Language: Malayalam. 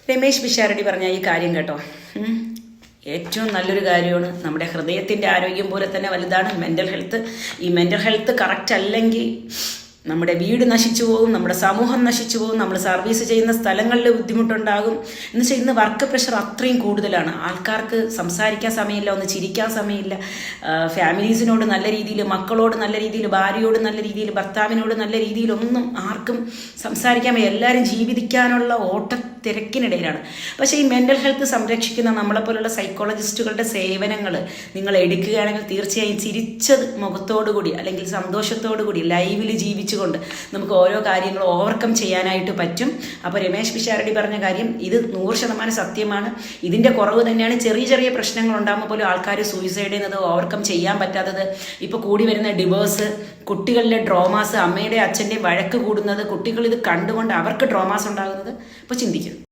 രമേശ് പിഷാരടി പറഞ്ഞ ഈ കാര്യം കേട്ടോ, ഏറ്റവും നല്ലൊരു കാര്യമാണ്. നമ്മുടെ ഹൃദയത്തിൻ്റെ ആരോഗ്യം പോലെ തന്നെ വലുതാണ് മെൻ്റൽ ഹെൽത്ത്. ഈ മെൻ്റൽ ഹെൽത്ത് കറക്റ്റ് അല്ലെങ്കിൽ നമ്മുടെ വീട് നശിച്ചു പോകും, നമ്മുടെ സമൂഹം നശിച്ചു പോകും, നമ്മൾ സർവീസ് ചെയ്യുന്ന സ്ഥലങ്ങളിൽ ബുദ്ധിമുട്ടുണ്ടാകും. എന്ന് വെച്ചാൽ ഇന്ന് വർക്ക് പ്രഷർ അത്രയും കൂടുതലാണ്. ആൾക്കാർക്ക് സംസാരിക്കാൻ സമയമില്ല, ഒന്ന് ചിരിക്കാൻ സമയമില്ല, ഫാമിലീസിനോട് നല്ല രീതിയിൽ, മക്കളോട് നല്ല രീതിയിൽ, ഭാര്യയോട് നല്ല രീതിയിൽ, ഭർത്താവിനോട് നല്ല രീതിയിൽ ഒന്നും ആർക്കും സംസാരിക്കാൻ വയ്യ. എല്ലാവരും ജീവിക്കാനുള്ള തിരക്കിനിടയിലാണ്. പക്ഷേ ഈ മെൻ്റൽ ഹെൽത്ത് സംരക്ഷിക്കുന്ന നമ്മളെപ്പോലുള്ള സൈക്കോളജിസ്റ്റുകളുടെ സേവനങ്ങൾ നിങ്ങൾ എടുക്കുകയാണെങ്കിൽ തീർച്ചയായും ചിരിച്ചത് മുഖത്തോടു കൂടി അല്ലെങ്കിൽ സന്തോഷത്തോടു കൂടി ലൈവിൽ ജീവിച്ചുകൊണ്ട് നമുക്ക് ഓരോ കാര്യങ്ങളും ഓവർകം ചെയ്യാനായിട്ട് പറ്റും. അപ്പോൾ രമേശ് പിഷാരടി പറഞ്ഞ കാര്യം ഇത് 100% സത്യമാണ്. ഇതിൻ്റെ കുറവ് തന്നെയാണ് ചെറിയ ചെറിയ പ്രശ്നങ്ങൾ ഉണ്ടാകുമ്പോൾ പോലും ആൾക്കാർ സൂയിസൈഡ് ചെയ്യുന്നത്, ഓവർകം ചെയ്യാൻ പറ്റാത്തത്, ഇപ്പോൾ കൂടി വരുന്ന ഡിവോഴ്സ്, കുട്ടികളിലെ ഡ്രോമാസ്, അമ്മയുടെ അച്ഛൻ്റെയും വഴക്ക് കൂടുന്നത്, കുട്ടികൾ ഇത് കണ്ടുകൊണ്ട് അവർക്ക് ഡ്രോമാസ് ഉണ്ടാകുന്നത്. അപ്പോൾ ചിന്തിക്കും.